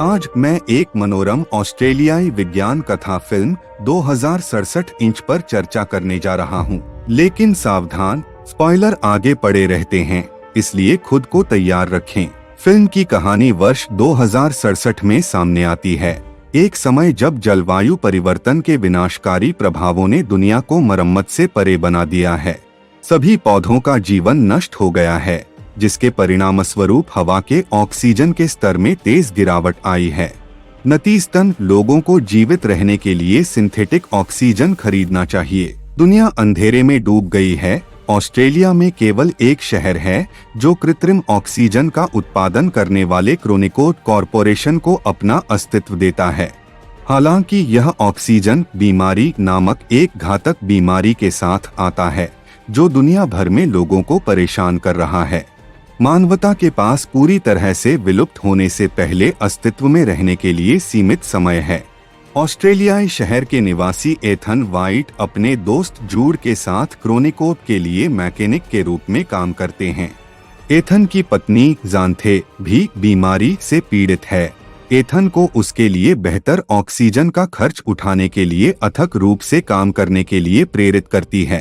आज मैं एक मनोरम ऑस्ट्रेलियाई विज्ञान कथा फिल्म 2067 इंच पर चर्चा करने जा रहा हूँ। लेकिन सावधान, स्पॉइलर आगे पड़े रहते हैं, इसलिए खुद को तैयार रखें। फिल्म की कहानी वर्ष 2067 में सामने आती है। एक समय जब जलवायु परिवर्तन के विनाशकारी प्रभावों ने दुनिया को मरम्मत से परे बना दिया है। सभी पौधों का जीवन नष्ट हो गया है, जिसके परिणामस्वरूप हवा के ऑक्सीजन के स्तर में तेज गिरावट आई है। नतीजतन लोगों को जीवित रहने के लिए सिंथेटिक ऑक्सीजन खरीदना चाहिए। दुनिया अंधेरे में डूब गई है। ऑस्ट्रेलिया में केवल एक शहर है जो कृत्रिम ऑक्सीजन का उत्पादन करने वाले क्रोनिकोट कॉरपोरेशन को अपना अस्तित्व देता है। हालांकि यह ऑक्सीजन बीमारी नामक एक घातक बीमारी के साथ आता है जो दुनिया भर में लोगों को परेशान कर रहा है। मानवता के पास पूरी तरह से विलुप्त होने से पहले अस्तित्व में रहने के लिए सीमित समय है। ऑस्ट्रेलियाई शहर के निवासी एथन वाइट अपने दोस्त जूड के साथ क्रोनिकोट के लिए मैकेनिक के रूप में काम करते हैं। एथन की पत्नी जानथे भी बीमारी से पीड़ित है। एथन को उसके लिए बेहतर ऑक्सीजन का खर्च उठाने के लिए अथक रूप से काम करने के लिए प्रेरित करती है।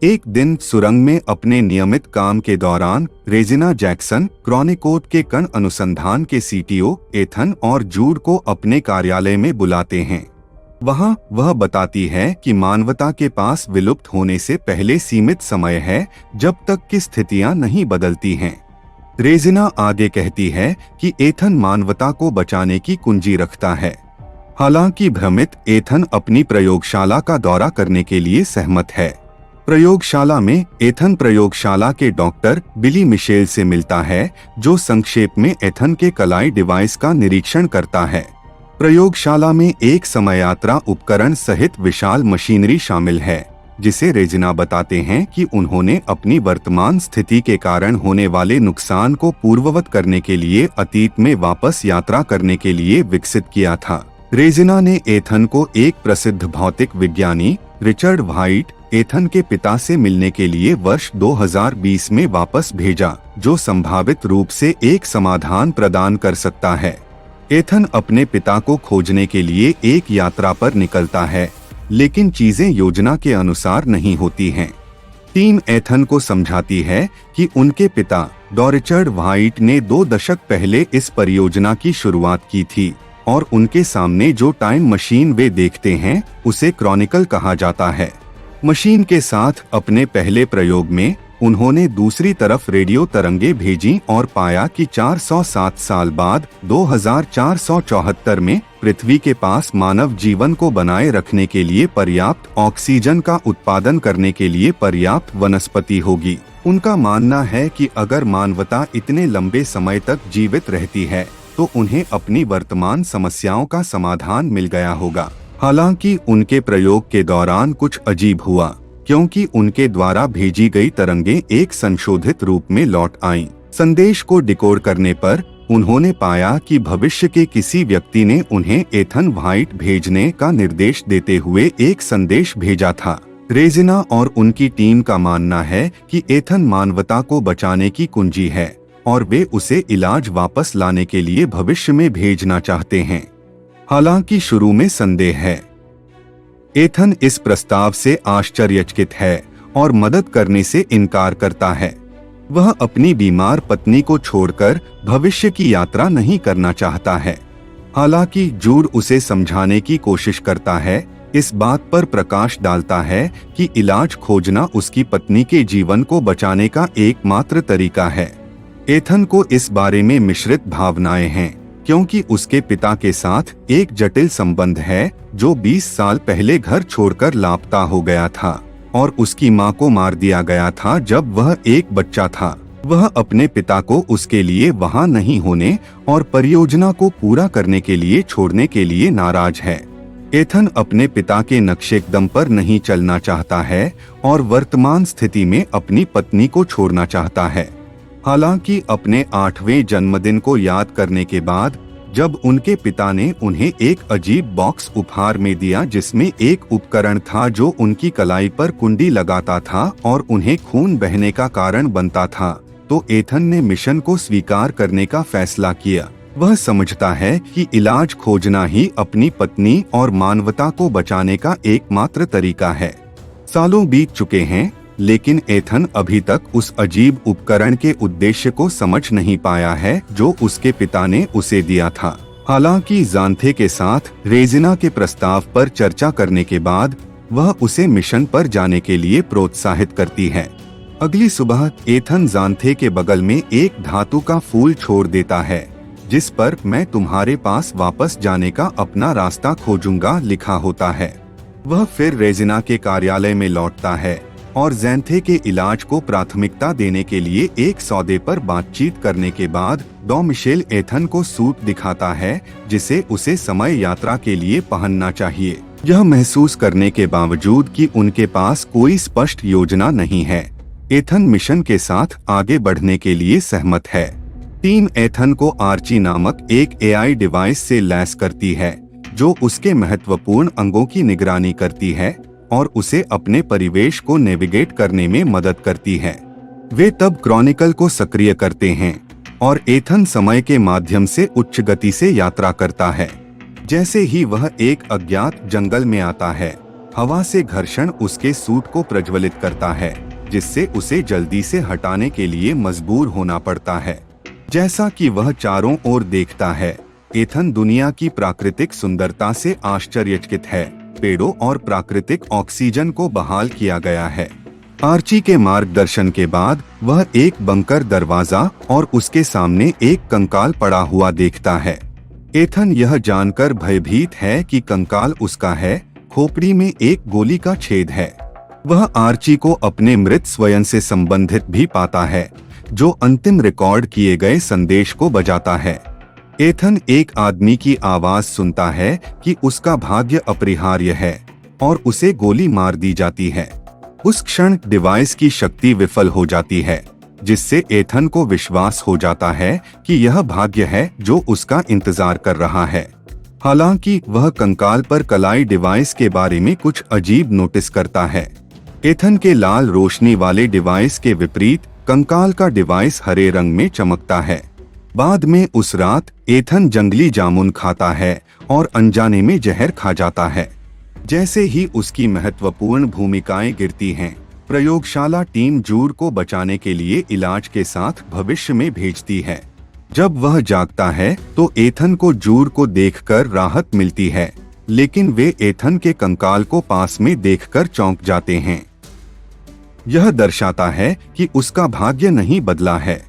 एक दिन सुरंग में अपने नियमित काम के दौरान रेजिना जैक्सन, क्रोनिकोट के कण अनुसंधान के सीटीओ एथन और जूड को अपने कार्यालय में बुलाते हैं। वहां वह बताती है कि मानवता के पास विलुप्त होने से पहले सीमित समय है जब तक कि स्थितियां नहीं बदलती हैं। रेजिना आगे कहती है कि एथन मानवता को बचाने की कुंजी रखता है। हालांकि भ्रमित एथन अपनी प्रयोगशाला का दौरा करने के लिए सहमत है। प्रयोगशाला में एथन प्रयोगशाला के डॉक्टर बिली मिशेल से मिलता है, जो संक्षेप में एथन के कलाई डिवाइस का निरीक्षण करता है। प्रयोगशाला में एक समयात्रा उपकरण सहित विशाल मशीनरी शामिल है, जिसे रेजिना बताते हैं कि उन्होंने अपनी वर्तमान स्थिति के कारण होने वाले नुकसान को पूर्ववत करने के लिए अतीत में वापस यात्रा करने के लिए विकसित किया था। रेजिना ने एथन को एक प्रसिद्ध भौतिक विज्ञानी रिचर्ड व्हाइट, एथन के पिता से मिलने के लिए वर्ष 2020 में वापस भेजा, जो संभावित रूप से एक समाधान प्रदान कर सकता है। एथन अपने पिता को खोजने के लिए एक यात्रा पर निकलता है, लेकिन चीजें योजना के अनुसार नहीं होती हैं। टीम एथन को समझाती है कि उनके पिता रिचर्ड व्हाइट ने 2 दशक पहले इस परियोजना की शुरुआत की थी और उनके सामने जो टाइम मशीन वे देखते हैं उसे क्रॉनिकल कहा जाता है। मशीन के साथ अपने पहले प्रयोग में उन्होंने दूसरी तरफ रेडियो तरंगे भेजी और पाया कि 407 साल बाद 2474 में पृथ्वी के पास मानव जीवन को बनाए रखने के लिए पर्याप्त ऑक्सीजन का उत्पादन करने के लिए पर्याप्त वनस्पति होगी। उनका मानना है कि अगर मानवता इतने लंबे समय तक जीवित रहती है तो उन्हें अपनी वर्तमान समस्याओं का समाधान मिल गया होगा। हालांकि उनके प्रयोग के दौरान कुछ अजीब हुआ, क्योंकि उनके द्वारा भेजी गई तरंगे एक संशोधित रूप में लौट आईं। संदेश को डिकोड करने पर उन्होंने पाया कि भविष्य के किसी व्यक्ति ने उन्हें एथन व्हाइट भेजने का निर्देश देते हुए एक संदेश भेजा था। रेजिना और उनकी टीम का मानना है कि एथन मानवता को बचाने की कुंजी है और वे उसे इलाज वापस लाने के लिए भविष्य में भेजना चाहते हैं। हालांकि शुरू में संदेह है। एथन इस प्रस्ताव से आश्चर्यचकित है और मदद करने से इनकार करता है। वह अपनी बीमार पत्नी को छोड़कर भविष्य की यात्रा नहीं करना चाहता है। हालांकि जूड उसे समझाने की कोशिश करता है, इस बात पर प्रकाश डालता है कि इलाज खोजना उसकी पत्नी के जीवन को बचाने का एकमात्र तरीका है। एथन को इस बारे में मिश्रित भावनाएं हैं, क्योंकि उसके पिता के साथ एक जटिल संबंध है जो 20 साल पहले घर छोड़कर लापता हो गया था और उसकी मां को मार दिया गया था जब वह एक बच्चा था। वह अपने पिता को उसके लिए वहां नहीं होने और परियोजना को पूरा करने के लिए छोड़ने के लिए नाराज है। एथन अपने पिता के नक्शेकदम पर नहीं चलना चाहता है और वर्तमान स्थिति में अपनी पत्नी को छोड़ना चाहता है। हालांकि अपने 8वें जन्मदिन को याद करने के बाद जब उनके पिता ने उन्हें एक अजीब बॉक्स उपहार में दिया जिसमें एक उपकरण था जो उनकी कलाई पर कुंडी लगाता था और उन्हें खून बहने का कारण बनता था, तो एथन ने मिशन को स्वीकार करने का फैसला किया। वह समझता है कि इलाज खोजना ही अपनी पत्नी और मानवता को बचाने का एकमात्र तरीका है। सालों बीत चुके हैं, लेकिन एथन अभी तक उस अजीब उपकरण के उद्देश्य को समझ नहीं पाया है जो उसके पिता ने उसे दिया था। हालांकि ज़ांथे के साथ रेजिना के प्रस्ताव पर चर्चा करने के बाद वह उसे मिशन पर जाने के लिए प्रोत्साहित करती है। अगली सुबह एथन ज़ांथे के बगल में एक धातु का फूल छोड़ देता है, जिस पर मैं तुम्हारे पास वापस जाने का अपना रास्ता खोजूंगा लिखा होता है। वह फिर रेजिना के कार्यालय में लौटता है और ज़ांथे के इलाज को प्राथमिकता देने के लिए एक सौदे पर बातचीत करने के बाद डॉ मिशेल एथन को सूट दिखाता है जिसे उसे समय यात्रा के लिए पहनना चाहिए, यह महसूस करने के बावजूद कि उनके पास कोई स्पष्ट योजना नहीं है। एथन मिशन के साथ आगे बढ़ने के लिए सहमत है। टीम एथन को आर्ची नामक एक एआई डिवाइस से लैस करती है जो उसके महत्वपूर्ण अंगों की निगरानी करती है और उसे अपने परिवेश को नेविगेट करने में मदद करती है। वे तब क्रॉनिकल को सक्रिय करते हैं और एथन समय के माध्यम से उच्च गति से यात्रा करता है। जैसे ही वह एक अज्ञात जंगल में आता है, हवा से घर्षण उसके सूट को प्रज्वलित करता है, जिससे उसे जल्दी से हटाने के लिए मजबूर होना पड़ता है। जैसा कि वह चारों ओर देखता है, एथन दुनिया की प्राकृतिक सुंदरता से आश्चर्यचकित है। पेड़ों और प्राकृतिक ऑक्सीजन को बहाल किया गया है। आर्ची के मार्गदर्शन के बाद वह एक बंकर दरवाजा और उसके सामने एक कंकाल पड़ा हुआ देखता है। एथन यह जानकर भयभीत है कि कंकाल उसका है। खोपड़ी में एक गोली का छेद है। वह आर्ची को अपने मृत स्वयं से संबंधित भी पाता है, जो अंतिम रिकॉर्ड किए गए संदेश को बजाता है। एथन एक आदमी की आवाज सुनता है कि उसका भाग्य अपरिहार्य है और उसे गोली मार दी जाती है। उस क्षण डिवाइस की शक्ति विफल हो जाती है, जिससे एथन को विश्वास हो जाता है कि यह भाग्य है जो उसका इंतजार कर रहा है। हालांकि वह कंकाल पर कलाई डिवाइस के बारे में कुछ अजीब नोटिस करता है। एथन के लाल रोशनी वाले डिवाइस के विपरीत कंकाल का डिवाइस हरे रंग में चमकता है। बाद में उस रात एथन जंगली जामुन खाता है और अनजाने में जहर खा जाता है। जैसे ही उसकी महत्वपूर्ण भूमिकाएं गिरती हैं, प्रयोगशाला टीम जूर को बचाने के लिए इलाज के साथ भविष्य में भेजती है। जब वह जागता है तो एथन को जूर को देखकर राहत मिलती है, लेकिन वे एथन के कंकाल को पास में देखकर चौंक जाते हैं। यह दर्शाता है कि उसका भाग्य नहीं बदला है।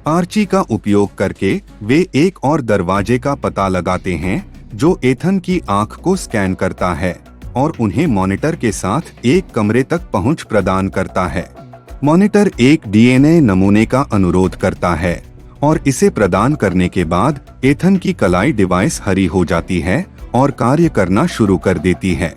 आर्ची का उपयोग करके वे एक और दरवाजे का पता लगाते हैं जो एथन की आंख को स्कैन करता है और उन्हें मॉनिटर के साथ एक कमरे तक पहुंच प्रदान करता है। मॉनिटर एक डीएनए नमूने का अनुरोध करता है और इसे प्रदान करने के बाद एथन की कलाई डिवाइस हरी हो जाती है और कार्य करना शुरू कर देती है।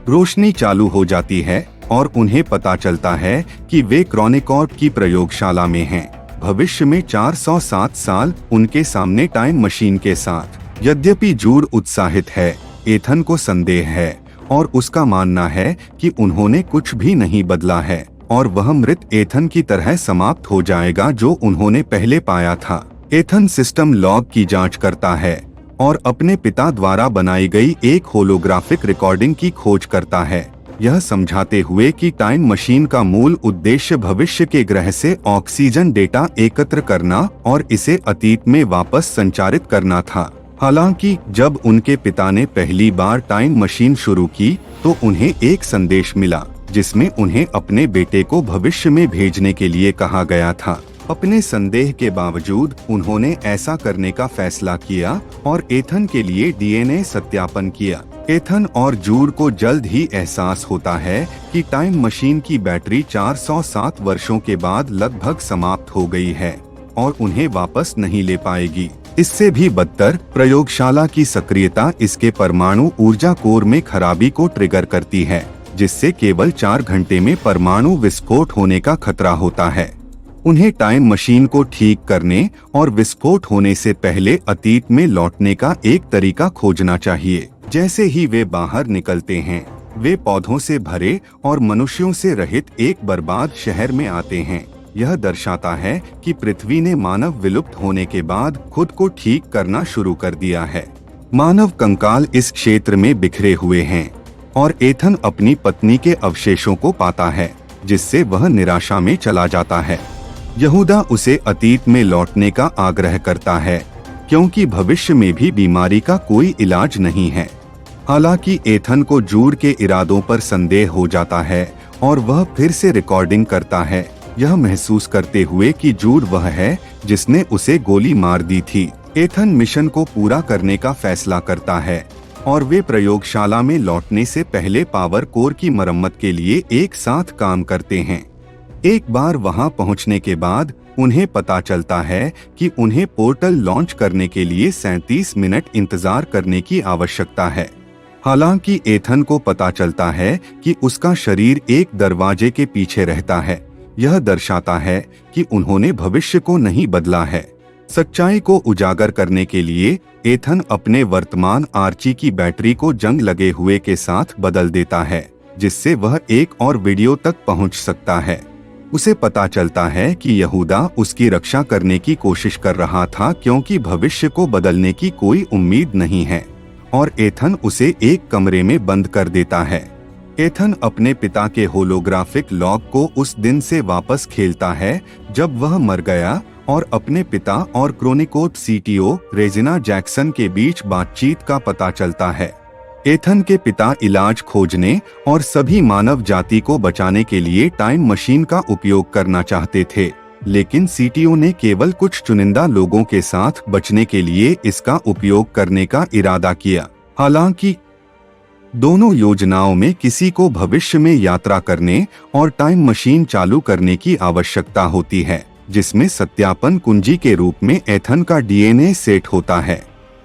रोशनी चालू हो जाती है और उन्हें पता चलता है कि वे क्रॉनिकॉर्प की प्रयोगशाला में हैं। भविष्य में 407 साल उनके सामने टाइम मशीन के साथ। यद्यपि जूर उत्साहित है, एथन को संदेह है और उसका मानना है कि उन्होंने कुछ भी नहीं बदला है और वह मृत एथन की तरह समाप्त हो जाएगा जो उन्होंने पहले पाया था। एथन सिस्टम लॉग की जांच करता है और अपने पिता द्वारा बनाई गई एक होलोग्राफिक रिकॉर्डिंग की खोज करता है, यह समझाते हुए कि टाइम मशीन का मूल उद्देश्य भविष्य के ग्रह से ऑक्सीजन डेटा एकत्र करना और इसे अतीत में वापस संचारित करना था। हालांकि जब उनके पिता ने पहली बार टाइम मशीन शुरू की तो उन्हें एक संदेश मिला जिसमें उन्हें अपने बेटे को भविष्य में भेजने के लिए कहा गया था। अपने संदेह के बावजूद उन्होंने ऐसा करने का फैसला किया और एथन के लिए डीएनए सत्यापन किया। एथन और जूर को जल्द ही एहसास होता है कि टाइम मशीन की बैटरी 407 वर्षों के बाद लगभग समाप्त हो गई है और उन्हें वापस नहीं ले पाएगी। इससे भी बदतर, प्रयोगशाला की सक्रियता इसके परमाणु ऊर्जा कोर में खराबी को ट्रिगर करती है, जिससे केवल 4 घंटे में परमाणु विस्फोट होने का खतरा होता है। उन्हें टाइम मशीन को ठीक करने और विस्फोट होने से पहले अतीत में लौटने का एक तरीका खोजना चाहिए। जैसे ही वे बाहर निकलते हैं, वे पौधों से भरे और मनुष्यों से रहित एक बर्बाद शहर में आते हैं। यह दर्शाता है कि पृथ्वी ने मानव विलुप्त होने के बाद खुद को ठीक करना शुरू कर दिया है। मानव कंकाल इस क्षेत्र में बिखरे हुए हैं और एथन अपनी पत्नी के अवशेषों को पाता है, जिससे वह निराशा में चला जाता है। यहूदा उसे अतीत में लौटने का आग्रह करता है, क्योंकि भविष्य में भी बीमारी का कोई इलाज नहीं है। हालांकि एथन को जूड के इरादों पर संदेह हो जाता है और वह फिर से रिकॉर्डिंग करता है, यह महसूस करते हुए कि जूड वह है जिसने उसे गोली मार दी थी। एथन मिशन को पूरा करने का फैसला करता है और वे प्रयोगशाला में लौटने से पहले पावर कोर की मरम्मत के लिए एक साथ काम करते हैं। एक बार वहां पहुंचने के बाद उन्हें पता चलता है कि उन्हें पोर्टल लॉन्च करने के लिए 37 मिनट इंतजार करने की आवश्यकता है। हालांकि एथन को पता चलता है कि उसका शरीर एक दरवाजे के पीछे रहता है। यह दर्शाता है कि उन्होंने भविष्य को नहीं बदला है। सच्चाई को उजागर करने के लिए एथन अपने वर्तमान आर्ची की बैटरी को जंग लगे हुए के साथ बदल देता है, जिससे वह एक और वीडियो तक पहुंच सकता है। उसे पता चलता है कि यहूदा उसकी रक्षा करने की कोशिश कर रहा था, क्योंकि भविष्य को बदलने की कोई उम्मीद नहीं है, और एथन उसे एक कमरे में बंद कर देता है। एथन अपने पिता के होलोग्राफिक लॉग को उस दिन से वापस खेलता है जब वह मर गया, और अपने पिता और क्रोनिकोट सीटीओ रेजिना जैक्सन के बीच बातचीत का पता चलता है। एथन के पिता इलाज खोजने और सभी मानव जाति को बचाने के लिए टाइम मशीन का उपयोग करना चाहते थे, लेकिन सीटीओ ने केवल कुछ चुनिंदा लोगों के साथ बचने के लिए इसका उपयोग करने का इरादा किया। हालांकि दोनों योजनाओं में किसी को भविष्य में यात्रा करने और टाइम मशीन चालू करने की आवश्यकता होती है, जिसमें सत्यापन कुंजी के रूप में एथन का डीएनए सेट होता है।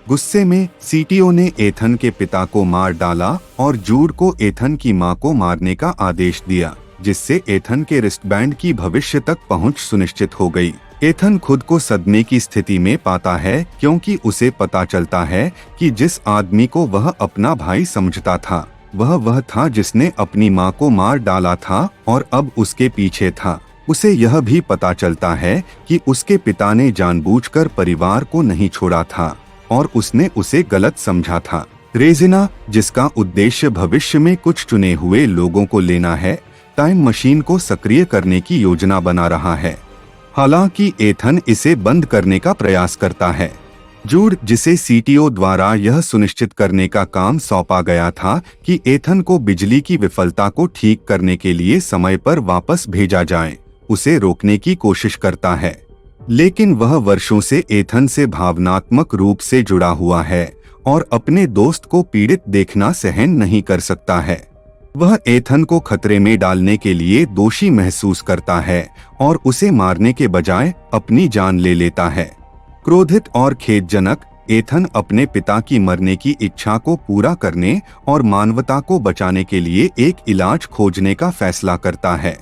गुस्से में सीटीओ ने एथन के पिता को मार डाला और जूड को एथन की मां को मारने का आदेश दिया, जिससे एथन के रिस्टबैंड की भविष्य तक पहुंच सुनिश्चित हो गई। एथन खुद को सदमे की स्थिति में पाता है, क्योंकि उसे पता चलता है कि जिस आदमी को वह अपना भाई समझता था, वह था जिसने अपनी मां को मार डाला था और अब उसके पीछे था। उसे यह भी पता चलता है कि उसके पिता ने जानबूझकर परिवार को नहीं छोड़ा था और उसने उसे गलत समझा था। रेजिना, जिसका उद्देश्य भविष्य में कुछ चुने हुए लोगों को लेना है, टाइम मशीन को सक्रिय करने की योजना बना रहा है। हालांकि एथन इसे बंद करने का प्रयास करता है। जूड, जिसे सीटीओ द्वारा यह सुनिश्चित करने का काम सौंपा गया था कि एथन को बिजली की विफलता को ठीक करने के लिए समय पर वापस भेजा जाए, उसे रोकने की कोशिश करता है, लेकिन वह वर्षों से एथन से भावनात्मक रूप से जुड़ा हुआ है और अपने दोस्त को पीड़ित देखना सहन नहीं कर सकता है। वह एथन को खतरे में डालने के लिए दोषी महसूस करता है और उसे मारने के बजाय अपनी जान ले लेता है। क्रोधित और खेदजनक, एथन अपने पिता की मरने की इच्छा को पूरा करने और मानवता को बचाने के लिए एक इलाज खोजने का फैसला करता है।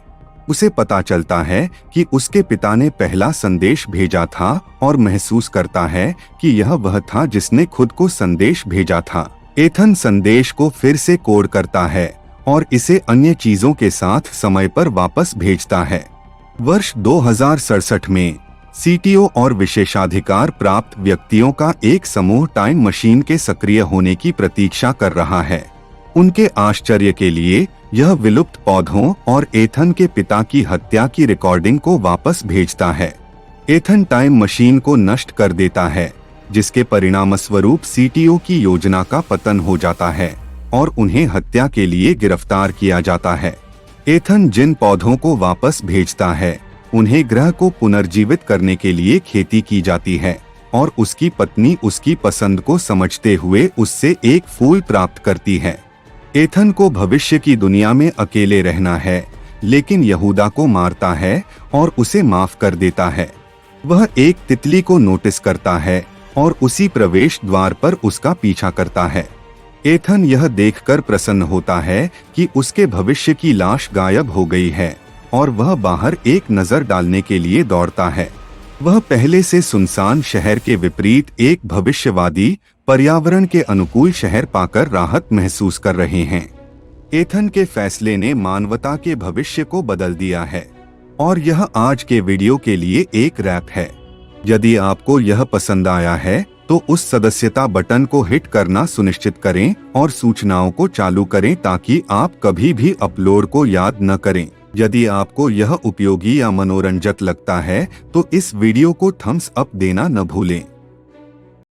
उसे पता चलता है कि उसके पिता ने पहला संदेश भेजा था और महसूस करता है कि यह वह था जिसने खुद को संदेश भेजा था। एथन संदेश को फिर से कोड करता है और इसे अन्य चीजों के साथ समय पर वापस भेजता है। वर्ष 2067 में सीटीओ और विशेषाधिकार प्राप्त व्यक्तियों का एक समूह टाइम मशीन के सक्रिय होने की प्रतीक्षा कर रहा है। उनके आश्चर्य के लिए यह विलुप्त पौधों और एथन के पिता की हत्या की रिकॉर्डिंग को वापस भेजता है। एथन टाइम मशीन को नष्ट कर देता है, जिसके परिणामस्वरूप सीटीओ की योजना का पतन हो जाता है और उन्हें हत्या के लिए गिरफ्तार किया जाता है। एथन जिन पौधों को वापस भेजता है, उन्हें ग्रह को पुनर्जीवित करने के लिए खेती की जाती है और उसकी पत्नी उसकी पसंद को समझते हुए उससे एक फूल प्राप्त करती है। एथन को भविष्य की दुनिया में अकेले रहना है, लेकिन यहूदा को मारता है और उसे माफ कर देता है। वह एक तितली को नोटिस करता है और उसी प्रवेश द्वार पर उसका पीछा करता है। एथन यह देखकर प्रसन्न होता है कि उसके भविष्य की लाश गायब हो गई है और वह बाहर एक नजर डालने के लिए दौड़ता है। वह पहले से सुनसान शहर के विपरीत एक भविष्यवादी, पर्यावरण के अनुकूल शहर पाकर राहत महसूस कर रहे हैं। एथन के फैसले ने मानवता के भविष्य को बदल दिया है। और यह आज के वीडियो के लिए एक रैप है। यदि आपको यह पसंद आया है तो उस सदस्यता बटन को हिट करना सुनिश्चित करें और सूचनाओं को चालू करें ताकि आप कभी भी अपलोड को याद न करें। यदि आपको यह उपयोगी या मनोरंजक लगता है तो इस वीडियो को थम्स अप देना न भूलें।